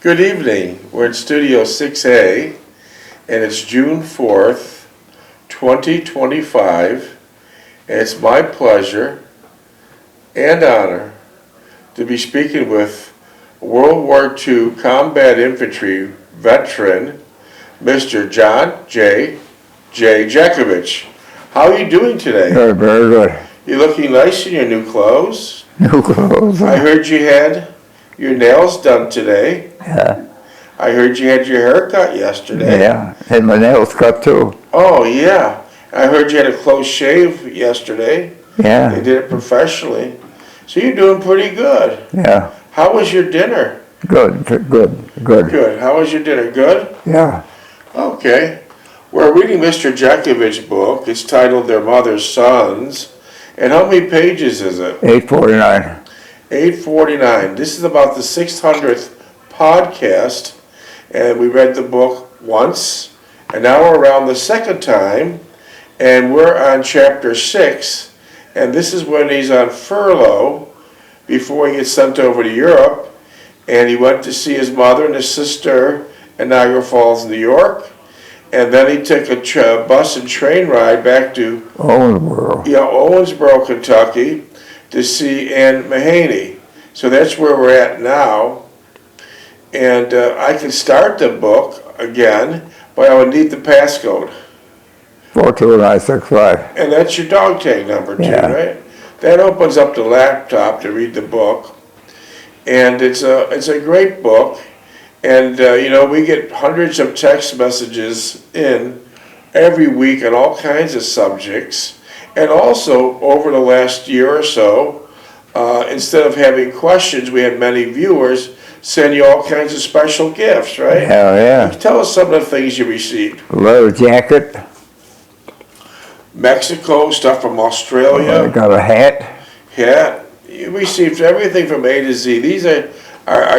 Good evening. We're in Studio 6A, and it's June 4th, 2025, and it's my pleasure and honor to be speaking with World War II combat infantry veteran, Mr. John J. Jeckovich. How are you doing today? Good, very good. You're looking nice in your new clothes. New clothes. I heard you had your nails done today. Yeah. I heard you had your hair cut yesterday. Yeah, had my nails cut too. Oh, yeah. I heard you had a close shave yesterday. Yeah. They did it professionally. So you're doing pretty good. Yeah. How was your dinner? Good, good. Good. How was your dinner? Good? Yeah. Okay. We're reading Mr. Jeckovich's book. It's titled Their Mother's Sons. And how many pages is it? 849. 849. This is about the 600th podcast, and we read the book once, and now we're around the second time, and we're on chapter 6, and this is when he's on furlough before he gets sent over to Europe, and he went to see his mother and his sister in Niagara Falls, New York, and then he took a bus and train ride back to Owensboro, Kentucky, to see Ann Mahaney. So that's where we're at now. And I can start the book again, but I would need the passcode. 42965. And that's your dog tag number too, Yeah. right? That opens up the laptop to read the book. And it's a great book. And we get hundreds of text messages in every week on all kinds of subjects. And also, over the last year or so, instead of having questions, we had many viewers send you all kinds of special gifts, right? Hell yeah. Tell us some of the things you received. A leather jacket. Mexico, stuff from Australia. I got a hat. Yeah, you received everything from A to Z. These are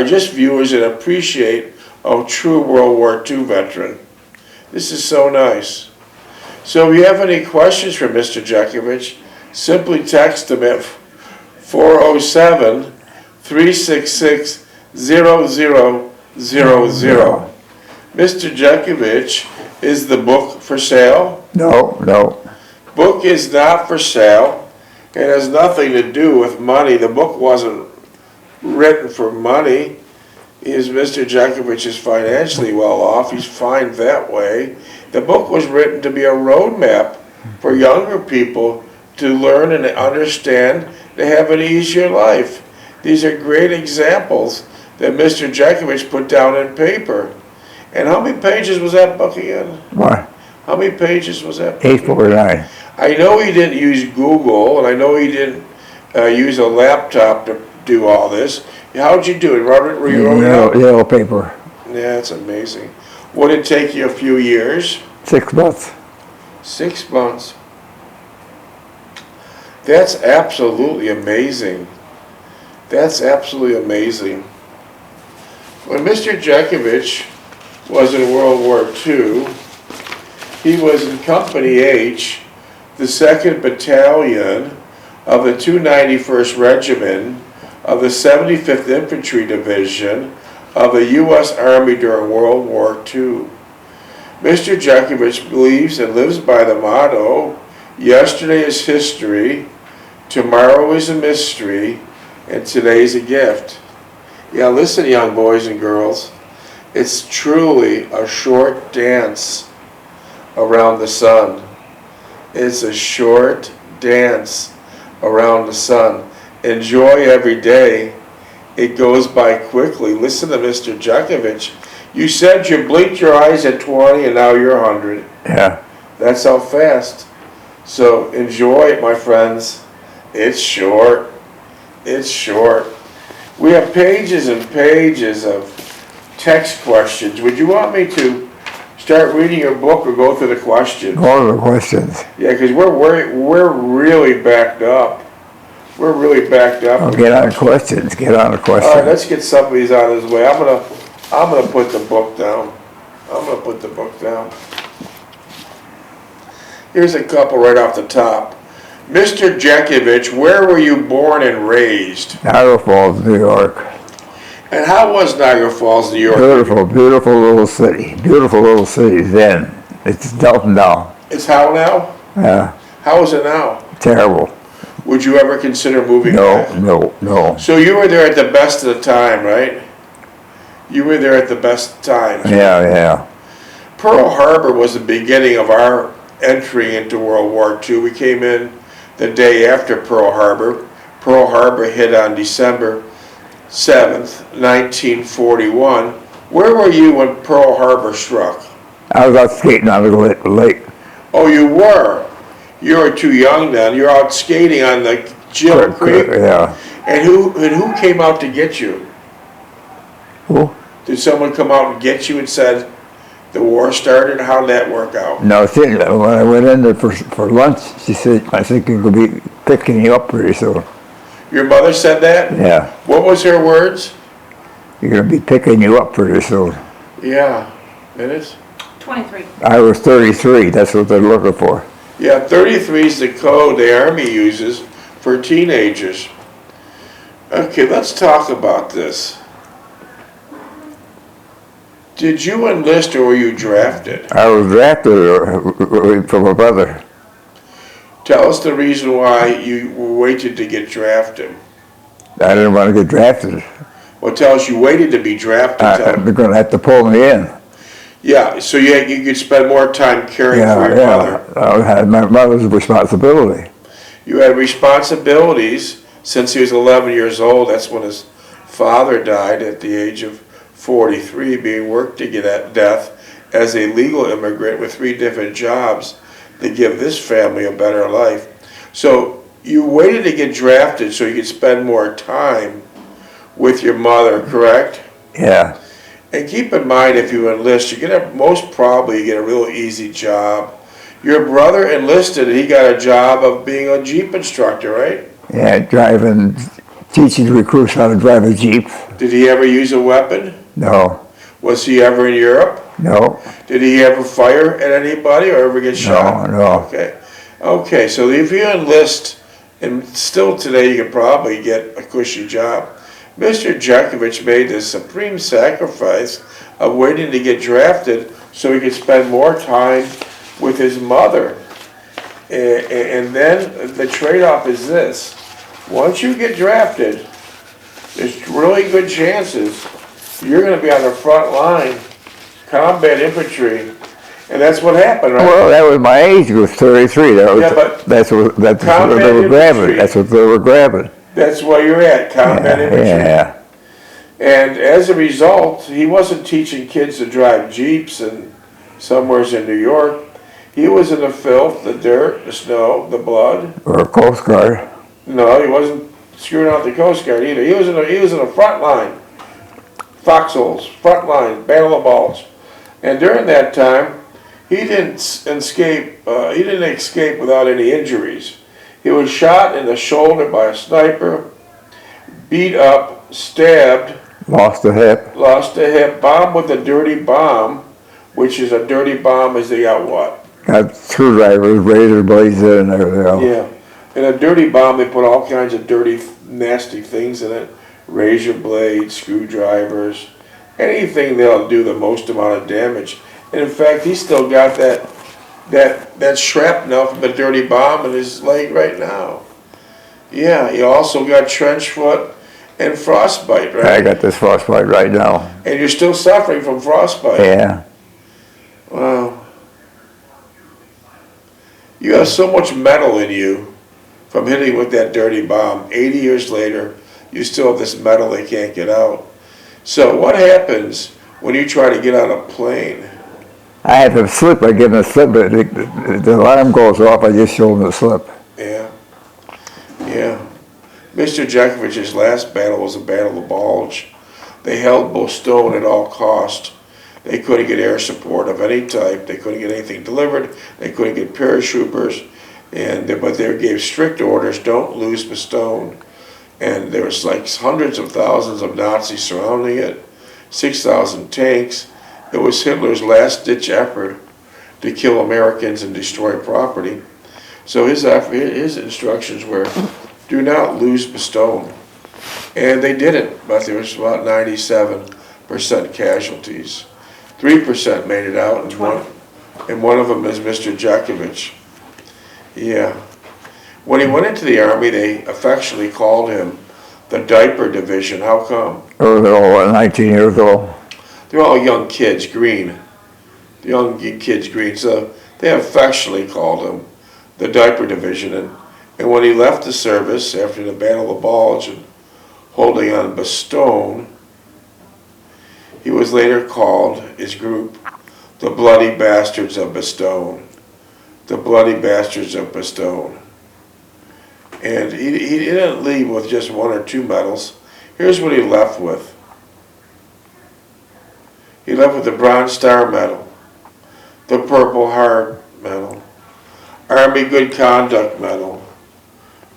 just viewers that appreciate a true World War II veteran. This is so nice. So if you have any questions for Mr. Jeckovich, simply text him at 407-366-0000. Mr. Jeckovich, is the book for sale? No. Book is not for sale. It has nothing to do with money. The book wasn't written for money. Mr. Jeckovich is financially well off. He's fine that way. The book was written to be a roadmap for younger people to learn and understand to have an easier life. These are great examples that Mr. Jeckovich put down in paper. And how many pages was that book again? What? How many pages was that? 849. I know he didn't use Google, and I know he didn't use a laptop to do all this. How'd you do it? Robert, were you wrote it out? Yellow paper. Yeah, it's amazing. Would it take you a few years? 6 months. 6 months. That's absolutely amazing. That's absolutely amazing. When Mr. Jeckovich was in World War II, he was in Company H, the 2nd Battalion of the 291st Regiment of the 75th Infantry Division of the U.S. Army during World War II. Mr. Jeckovich believes and lives by the motto, yesterday is history, tomorrow is a mystery, and today's a gift. Yeah, listen, young boys and girls, it's truly a short dance around the sun. It's a short dance around the sun. Enjoy every day. It goes by quickly. Listen to Mr. Jeckovich. You said you blinked your eyes at 20 and now you're 100. Yeah. That's how fast. So enjoy it, my friends. It's short. It's short. We have pages and pages of text questions. Would you want me to start reading your book or go through the questions? Go to the questions. Yeah, because we're really backed up. We're really backed up. Oh, get on the questions. Get on the questions. All right, let's get some of these out of his way. I'm gonna put the book down. Here's a couple right off the top. Mr. Jeckovich, where were you born and raised? Niagara Falls, New York. And how was Niagara Falls, New York? Beautiful, beautiful little city. Beautiful little city then. It's dumped now. It's how now? Yeah, How is it now? terrible. Would you ever consider moving back? No. So you were there at the best of the time, right? You were there at the best times. Yeah. Pearl Harbor was the beginning of our entry into World War II. We came in the day after Pearl Harbor. Pearl Harbor hit on December 7th, 1941. Where were you when Pearl Harbor struck? I was out skating on the lake. Oh, you were? You were too young then. You're out skating on the Jill Creek? Yeah. And who came out to get you? Who? Did someone come out and get you and said the war started? How did that work out? No, when I went in there for lunch, she said, I think you're going to be picking you up pretty soon. Your mother said that? Yeah. What was her words? You're going to be picking you up pretty soon. Yeah. It is? 23. I was 33. That's what they're looking for. Yeah, 33 is the code the Army uses for teenagers. Okay, let's talk about this. Did you enlist or were you drafted? I was drafted from a brother. Tell us the reason why you waited to get drafted. I didn't want to get drafted. Well, tell us you waited to be drafted. They're going to have to pull me in. Yeah, so you could spend more time caring for your mother. I had my mother's responsibility. You had responsibilities since he was 11 years old. That's when his father died at the age of 43, being worked to get at death as a legal immigrant with 3 different jobs to give this family a better life. So you waited to get drafted so you could spend more time with your mother, correct? Yeah. And keep in mind, if you enlist, you're gonna most probably get a real easy job. Your brother enlisted, and he got a job of being a Jeep instructor, right? Yeah, teaching recruits how to drive a Jeep. Did he ever use a weapon? No. Was he ever in Europe? No. Did he ever fire at anybody or ever get shot? No. Okay, so if you enlist, and still today you can probably get a cushy job. Mr. Jeckovich made the supreme sacrifice of waiting to get drafted so he could spend more time with his mother. And then the trade-off is this. Once you get drafted, there's really good chances you're going to be on the front line, combat infantry, and that's what happened, right? Well, that was my age. It was 33. That's what they were grabbing. Infantry. That's what they were grabbing. That's where you're at, combat infantry. Yeah. And as a result, he wasn't teaching kids to drive Jeeps and somewheres in New York. He was in the filth, the dirt, the snow, the blood. Or a Coast Guard. No, he wasn't screwing out the Coast Guard either. He was in the front line. Foxholes, front line, Battle of Bulge. And during that time, he didn't escape without any injuries. He was shot in the shoulder by a sniper, beat up, stabbed, Lost a hip. bombed with a dirty bomb, which is a dirty bomb is they got what? Got screwdrivers, razor blades in and everything else. Yeah. In a dirty bomb, they put all kinds of dirty, nasty things in it. Razor blades, screwdrivers, anything that'll do the most amount of damage. And in fact, he still got that shrapnel from the dirty bomb in his leg right now. Yeah, he also got trench foot and frostbite, right? I got this frostbite right now. And you're still suffering from frostbite. Yeah. Wow. You have so much metal in you from hitting with that dirty bomb. 80 years later, you still have this metal they can't get out. So what happens when you try to get on a plane? I have to slip. I give him a slip, but the alarm goes off. I just show him the slip. Yeah. Mr. Jeckovich's last battle was the Battle of Bulge. They held Bastogne at all cost. They couldn't get air support of any type. They couldn't get anything delivered. They couldn't get paratroopers. But they gave strict orders, don't lose Bastogne. And there was like hundreds of thousands of Nazis surrounding it, 6,000 tanks. It was Hitler's last-ditch effort to kill Americans and destroy property. So his instructions were, do not lose Bastogne. And they didn't, but there was about 97% casualties. 3% made it out, and one of them is Mr. Jeckovich. Yeah. When he went into the Army, they affectionately called him the Diaper Division. How come? Oh, they're all 19 years old. They're all young kids, green. The young kids, green. So they affectionately called him the Diaper Division. And when he left the service after the Battle of Bulge and holding on Bastogne, he was later called, his group, the Bloody Bastards of Bastogne. The Bloody Bastards of Bastogne. And he didn't leave with just 1 or 2 medals. Here's what he left with. He left with the Bronze Star Medal, the Purple Heart Medal, Army Good Conduct Medal,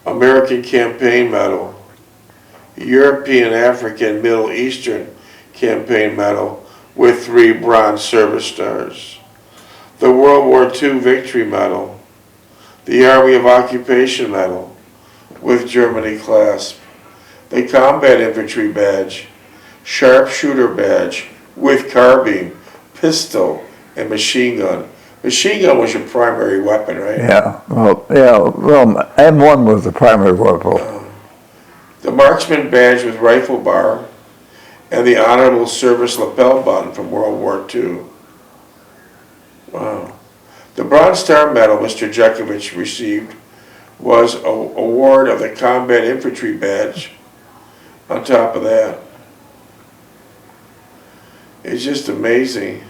American Campaign Medal, European, African, Middle Eastern Campaign Medal with 3 Bronze Service Stars, the World War II Victory Medal, the Army of Occupation Medal with Germany clasp, the Combat Infantry Badge, Sharpshooter Badge with carbine, pistol, and machine gun. Machine gun was your primary weapon, right? Yeah, well, M1 was the primary weapon. The Marksman Badge with rifle bar, and the Honorable Service Lapel Button from World War II. Wow. The Bronze Star Medal Mr. Jeckovich received was an award of the Combat Infantry Badge on top of that. It's just amazing.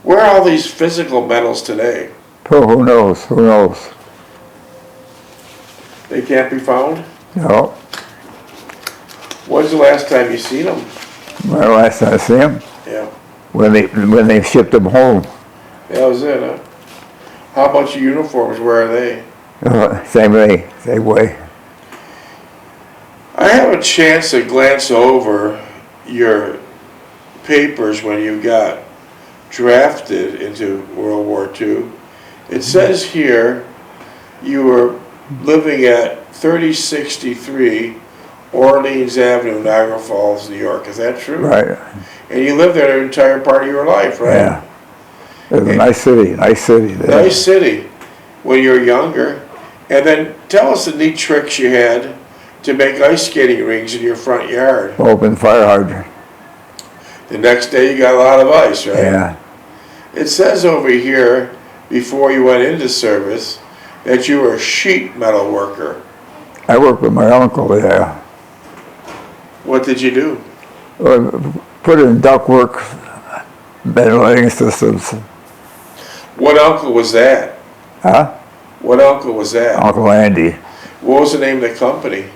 Where are all these physical medals today? Oh, who knows? Who knows? They can't be found? No. When's the last time you seen them? My last time I see them, Yeah. when they shipped them home. That was it, huh? How about your uniforms? Where are they? Same way. I have a chance to glance over your papers when you got drafted into World War II. It says here you were living at 3063 Orleans Avenue, Niagara Falls, New York. Is that true? Right. And you lived there an entire part of your life, right? Yeah. It was a nice city. There. Nice city when you were younger. And then tell us the neat tricks you had to make ice skating rings in your front yard. Open fire hydrant. The next day you got a lot of ice, right? Yeah. It says over here, before you went into service, that you were a sheet metal worker. I worked with my uncle there. What did you do? Put in ductwork, ventilating systems. What uncle was that? Huh? What uncle was that? Uncle Andy. What was the name of the company?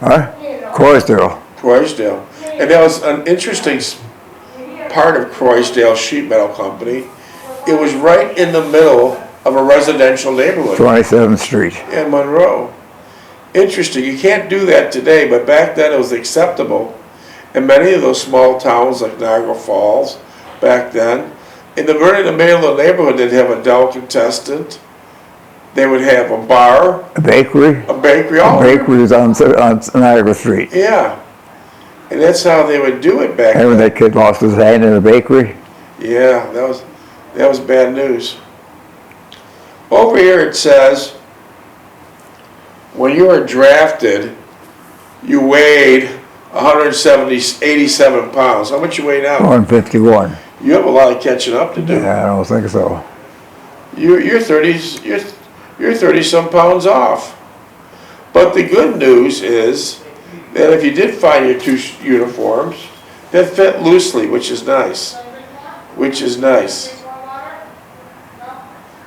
Huh? Croysdale. Croysdale. And that was an interesting part of Croysdale Sheet Metal Company. It was right in the middle of a residential neighborhood. 27th Street. In Monroe. Interesting. You can't do that today, but back then it was acceptable. And many of those small towns like Niagara Falls, back then, in the middle of the neighborhood, they'd have a delicatessen. They would have a bar. A bakery. A bakery. A bakery was on Niagara Street. Yeah. And that's how they would do it back then. Remember that kid lost his hand in a bakery? Yeah, that was bad news. Over here it says, when you were drafted, you weighed 87 pounds. How much you weigh now? 151. You have a lot of catching up to do. Yeah, I don't think so. You're 30 some pounds off. But the good news is that if you did find your 2 uniforms, that fit loosely, which is nice. Which is nice.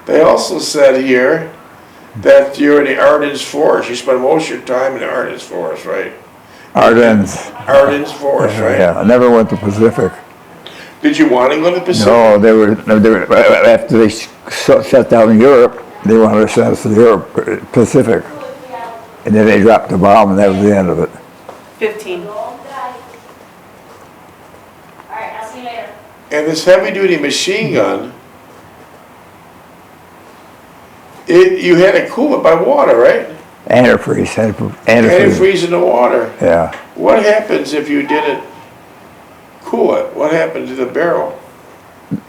They also said here that you're in the Ardennes Forest. You spend most of your time in the Ardennes Forest, right? Ardennes. Ardennes Forest, right? Yeah, I never went to Pacific. Did you want to go to the Pacific? No, they were after they shut down Europe, they wanted to send us to Europe, Pacific. And then they dropped the bomb and that was the end of it. 15. And this heavy-duty machine gun, you had to cool it by water, right? Antifreeze. Antifreeze in the water. Yeah. What happens if you didn't cool it? What happened to the barrel?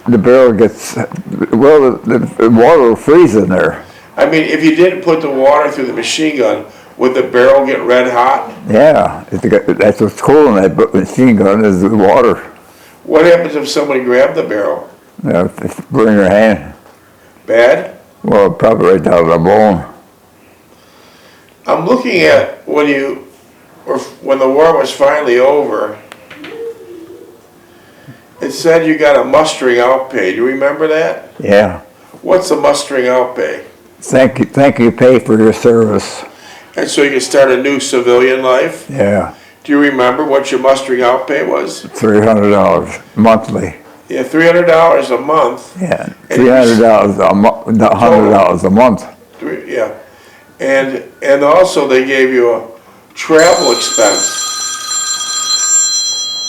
The barrel gets, well, the water will freeze in there. I mean, if you didn't put the water through the machine gun, would the barrel get red hot? Yeah, that's what's cool in that machine gun is the water. What happens if somebody grabbed the barrel? You know, if burn your hand. Bad? Well, probably right down to the bone. I'm looking at when the war was finally over, it said you got a mustering out pay. Do you remember that? Yeah. What's a mustering out pay? Thank you pay for your service. And so you can start a new civilian life? Yeah. Do you remember what your mustering out pay was? $300 monthly. Yeah, $300 a month. Yeah, $300 a month, $100 a month. Yeah. And also they gave you a travel expense.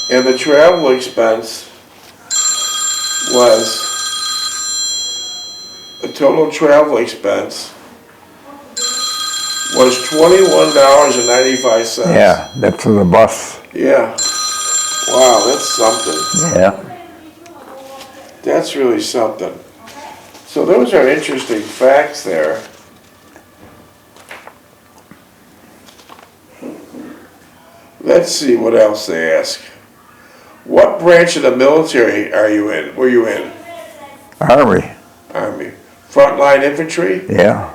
And the travel expense was, the total travel expense was $21.95. Yeah, that's for the bus. Yeah. Wow, that's something. Yeah. That's really something. So those are interesting facts there. Let's see what else they ask. What branch of the military are you in? Were you in? Army. Army. Frontline infantry? Yeah.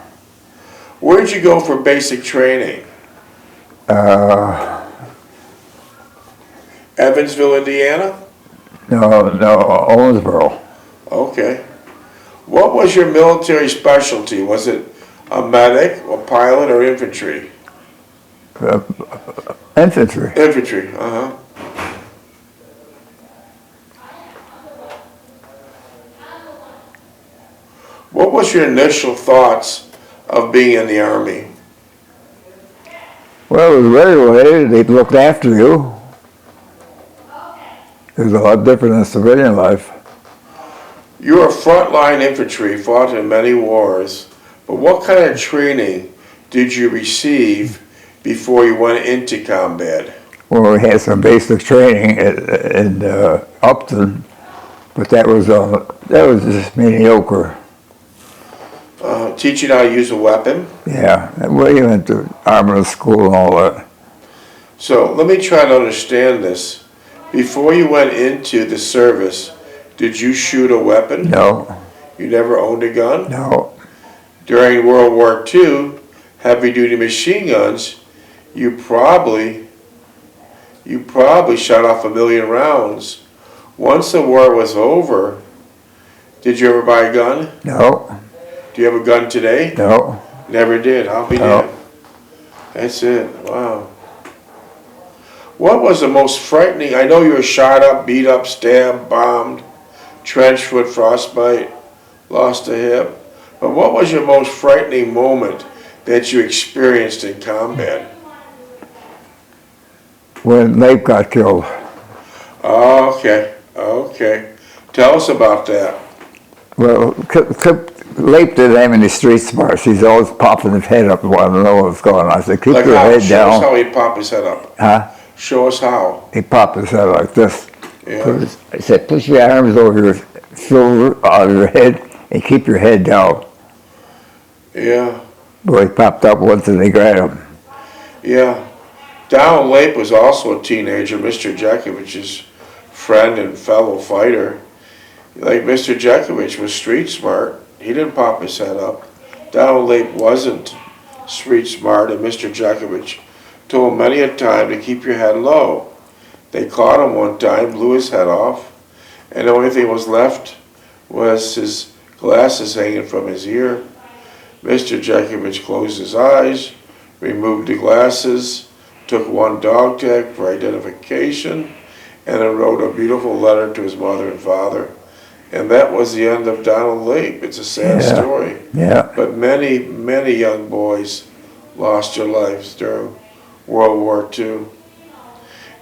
Where'd you go for basic training? Evansville, Indiana? No, Owensboro. Okay. What was your military specialty? Was it a medic, a pilot, or infantry? Infantry. Infantry, uh-huh. What was your initial thoughts of being in the Army? Well, it was regulated. They looked after you. It was a lot different than civilian life. You were frontline infantry, fought in many wars, but what kind of training did you receive before you went into combat? Well, we had some basic training in Upton, but that was just mediocre. Teaching how to use a weapon? Yeah, we went to armament school and all that. So let me try to understand this. Before you went into the service, did you shoot a weapon? No. You never owned a gun? No. During World War II, heavy-duty machine guns, you probably shot off 1 million rounds. Once the war was over, did you ever buy a gun? No. Do you have a gun today? No. Never did. I'll be No. damned. That's it. Wow. What was the most frightening? I know you were shot up, beat up, stabbed, bombed, trench foot, frostbite, lost a hip. But what was your most frightening moment that you experienced in combat? When Leif got killed. Oh, okay. Okay. Tell us about that. Well, Leif didn't have any street smarts. He's always popping his head up and wanting to know what's going on. I said, keep Like your how? head Show us down. how he popped his head up. Huh? Show us how. He popped his head like this. Yeah. I said, put your arms over your shoulder, out of your head, and keep your head down. Yeah. Boy, he popped up once and they grabbed him. Yeah. Donald Leip was also a teenager, Mr. Jeckovich's friend and fellow fighter. Like Mr. Jeckovich was street smart. He didn't pop his head up. Donald Leip wasn't street smart, and Mr. Jeckovich told him many a time to keep your head low. They caught him one time, blew his head off, and the only thing was left was his glasses hanging from his ear. Mr. Jeckovich closed his eyes, removed the glasses, took one dog tag for identification, and then wrote a beautiful letter to his mother and father. And that was the end of Donald Leip. It's a sad story. Yeah. But many, many young boys lost their lives during World War II.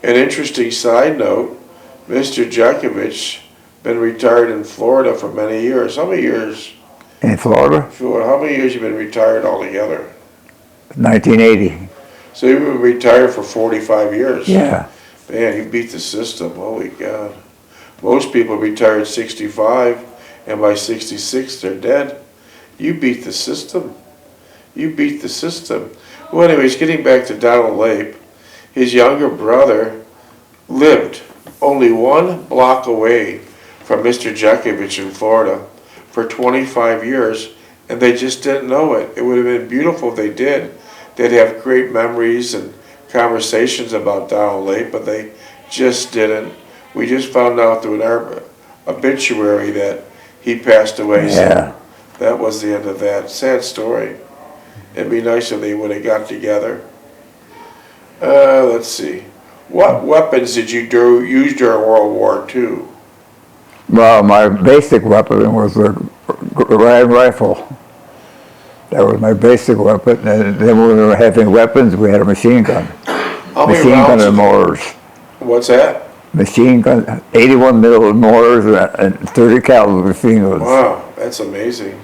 An interesting side note, Mr. Jeckovich been retired in Florida for many years. How many years? In Florida? How many years you been retired altogether? 1980. So you've been retired for 45 years. Yeah. Man, you beat the system. Holy God. Most people retire at 65, and by 66 they're dead. You beat the system. You beat the system. Well, anyways, getting back to Donald Lape, his younger brother lived only 1 block away from Mr. Jeckovich in Florida for 25 years, and they just didn't know it. It would have been beautiful if they did. They'd have great memories and conversations about Donald Lape, but they just didn't. We just found out through our obituary that he passed away. Yeah. So that was the end of that. Sad story. It'd be nice if they would have got together. Let's see. What weapons did you use during World War II? Well, my basic weapon was the Rhine rifle. That was my basic weapon. And then when we were having weapons, we had a machine gun. How many Machine gun rounds? and mortars. What's that? Machine gun, 81 mm mortars and 30 caliber machine guns. Wow, that's amazing.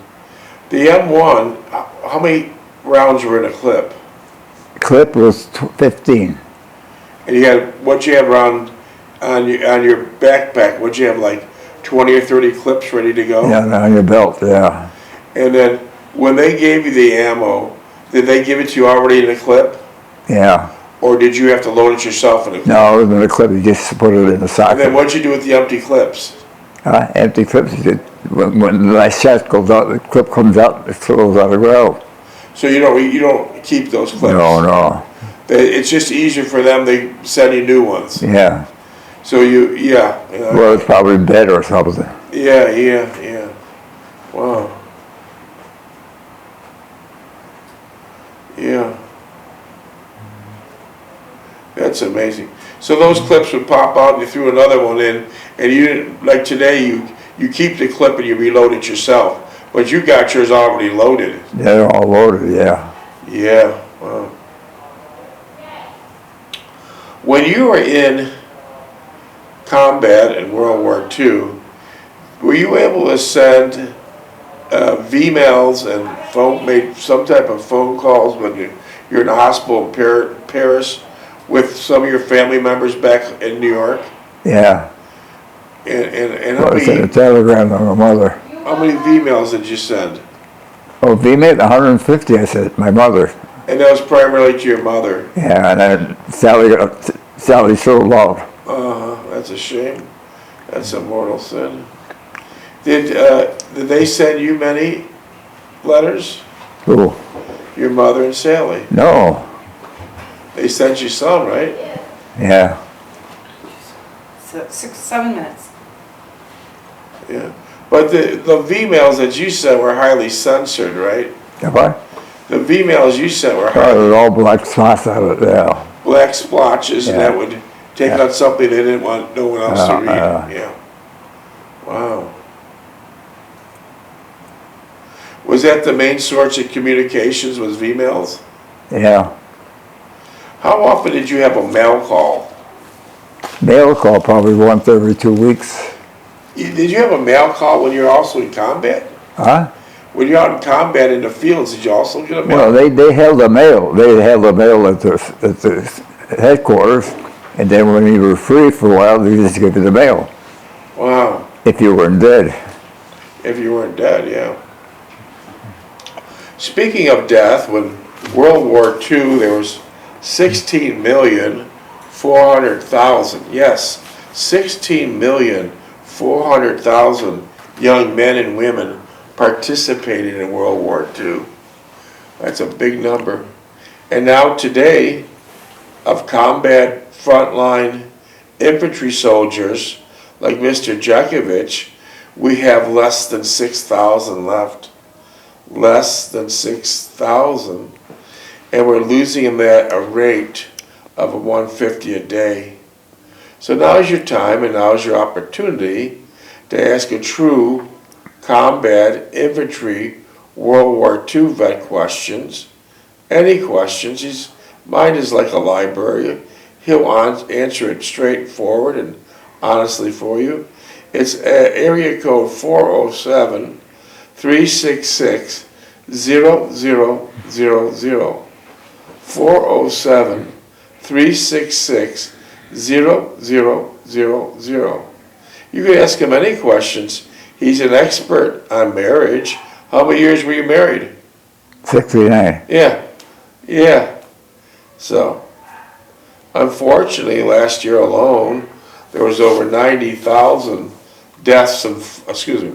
The M1, how many rounds were in a clip? Clip was 15. And you had, what you have around on your backpack, what you have, like 20 or 30 clips ready to go? Yeah, on your belt, yeah. And then when they gave you the ammo, did they give it to you already in a clip? Yeah. Or did you have to load it yourself in a clip? No, it was in a clip, you just put it in the socket. And then what'd you do with the empty clips? Empty clips, when the last shot goes out, the clip comes out, it throws out of the ground. So you don't keep those clips? No. It's just easier for them, they send you new ones. Yeah. So yeah. Well, it's probably in bed or something. Yeah. Wow. Yeah. That's amazing. So those clips would pop out and you threw another one in, and you didn't, like today, you keep the clip and you reload it yourself, but you got yours already loaded. They're all loaded, yeah. Yeah, wow. When you were in combat in World War II, were you able to send V-mails and make some type of phone calls when you're in the hospital in Paris with some of your family members back in New York? Yeah. And I sent a telegram to my mother. how many V-mails did you send? Oh, V-mate, 150, I said, my mother. And that was primarily to your mother? Yeah, and then Sally so loved. That's a shame. That's a mortal sin. Did they send you many letters? Who? Your mother and Sally? No. They sent you some, right? Yeah. So 7 minutes. Yeah. But the V-mails that you sent were highly censored, right? What? The V-mails you sent were Oh, highly there's all black spots on it, yeah. black splotches, and Yeah. that would take out something they didn't want no one else to read. Yeah. Wow. Was that the main source of communications, was V-mails? Yeah. How often did you have a mail call? Mail call probably once every 2 weeks. Did you have a mail call when you were also in combat? Huh? When you're out in combat in the fields, did you also get a mail? Well, they held the mail. They held the mail at the headquarters, and then when you were free for a while, they just give you the mail. Wow. If you weren't dead. If you weren't dead, yeah. Speaking of death, when World War II, there was 16,400,000, yes, 16,400,000 young men and women participated in World War II. That's a big number. And now today, of combat frontline infantry soldiers like Mr. Jeckovich, we have less than 6,000 left. Less than 6,000. And we're losing them at a rate of 150 a day. So now's your time and now's your opportunity to ask a true combat infantry World War II vet questions. Any questions. His mind is like a library. He'll answer it straightforward and honestly for you. It's area code 407-366-0000. 407-366-0000. You can ask him any questions. He's an expert on marriage. How many years were you married? 69. Yeah, yeah. So, unfortunately, last year alone, there was over 90,000 deaths of, excuse me,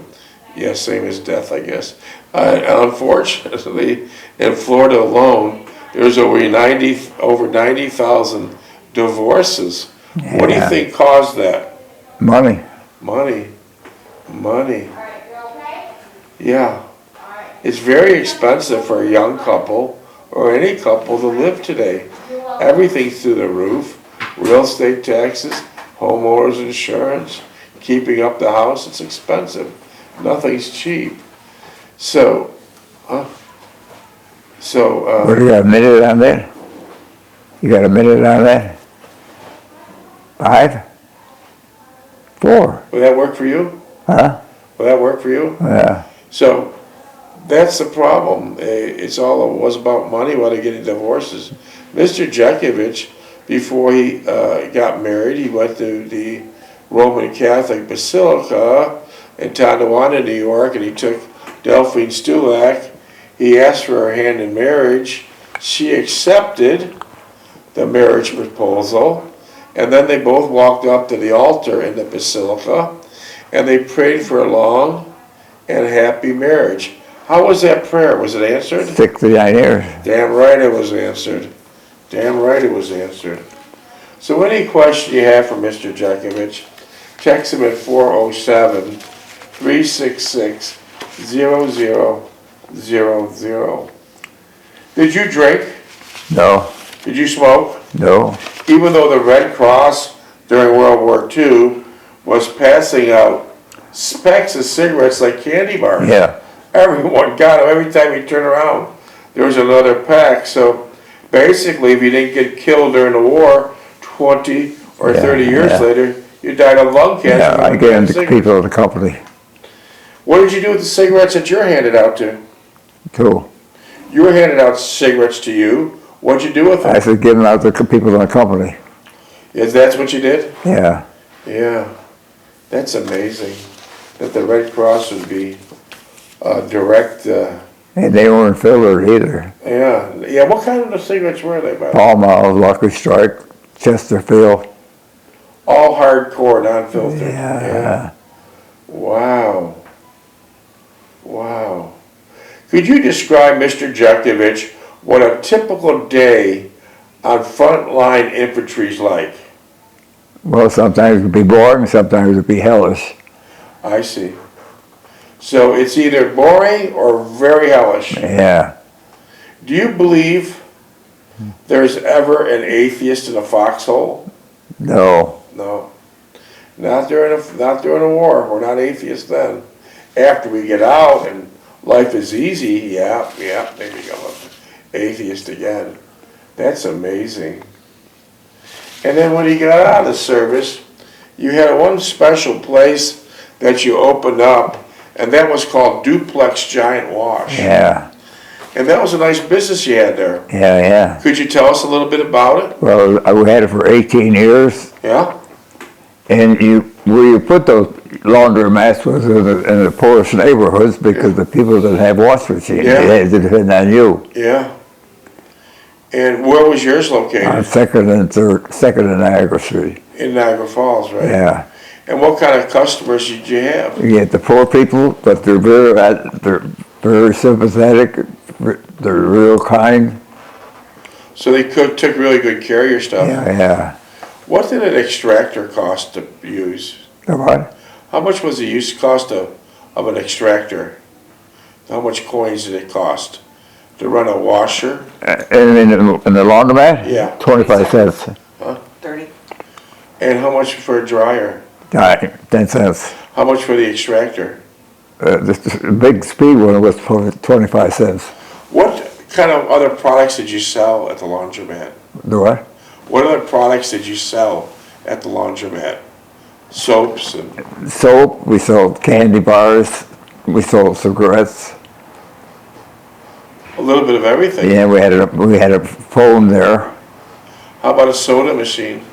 yeah, same as death, I guess. Unfortunately, in Florida alone, there's over 90,000 divorces. Yeah. What do you think caused that? Money. Money. Yeah. It's very expensive for a young couple or any couple to live today. Everything's through the roof. Real estate taxes, homeowners insurance, keeping up the house, it's expensive. Nothing's cheap. So, What do you got, a minute on that? You got a minute on that? 5? 4? will that work for you? Huh? Will that work for you? Yeah. So, that's the problem. It was about money while they're getting divorces. Mr. Jeckovich, before he got married, he went to the Roman Catholic Basilica in Tonawanda, New York, and he took Delphine Stulak. He asked for her hand in marriage. She accepted the marriage proposal, and then they both walked up to the altar in the basilica, and they prayed for a long and happy marriage. How was that prayer? Was it answered? 69 years. Damn right it was answered. Damn right it was answered. So any question you have for Mr. Jeckovich, text him at 407-366-0000. Did you drink? No. Did you smoke? No. Even though the Red Cross during World War II was passing out specks of cigarettes like candy bars. Yeah. Everyone got them. Every time you turn around, there was another pack. So basically, if you didn't get killed during the war, 20 or 30 years later, you died of lung cancer. Yeah, I gave them to people in the company. What did you do with the cigarettes that you're handed out to? Cool. You were handed out cigarettes to you. What'd you do with them? I said give them out to people in the company. Yes, that's what you did? Yeah. Yeah. That's amazing that the Red Cross would be direct. And they weren't filtered either. Yeah. What kind of cigarettes were they, by the way? Pall Mall, Lucky Strike, Chesterfield. All hardcore, non-filtered. Yeah. Wow. Could you describe, Mr. Jeckovich, what a typical day on frontline infantry is like? Well, sometimes it would be boring, sometimes it would be hellish. I see. So it's either boring or very hellish. Yeah. Do you believe there's ever an atheist in a foxhole? No. No. Not during a war. We're not atheists then. After we get out and life is easy, they become an atheist again. That's amazing. And then when you got out of the service, you had one special place that you opened up, and that was called Duplex Giant Wash. Yeah. And that was a nice business you had there. Yeah. Could you tell us a little bit about it? Well, we had it for 18 years. Yeah? And where you put those laundromats was in the poorest neighborhoods because the people didn't have wash machines. Yeah. They had to depend on you. Yeah. And where was yours located? On 2nd and Niagara Street. In Niagara Falls, right? Yeah. And what kind of customers did you have? You get the poor people, but they're very sympathetic. They're real kind. So they took really good care of your stuff? Yeah. What did an extractor cost to use? The what? How much was the use cost of an extractor? How much coins did it cost to run a washer? And in the laundromat? Yeah. 25 cents. 30. And how much for a dryer? 10 cents. How much for the extractor? The big speed one was 25 cents. What kind of other products did you sell at the laundromat? The what? What other products did you sell at the laundromat? Soaps and... Soap, we sold candy bars, we sold cigarettes. A little bit of everything. Yeah, we had a phone there. How about a soda machine?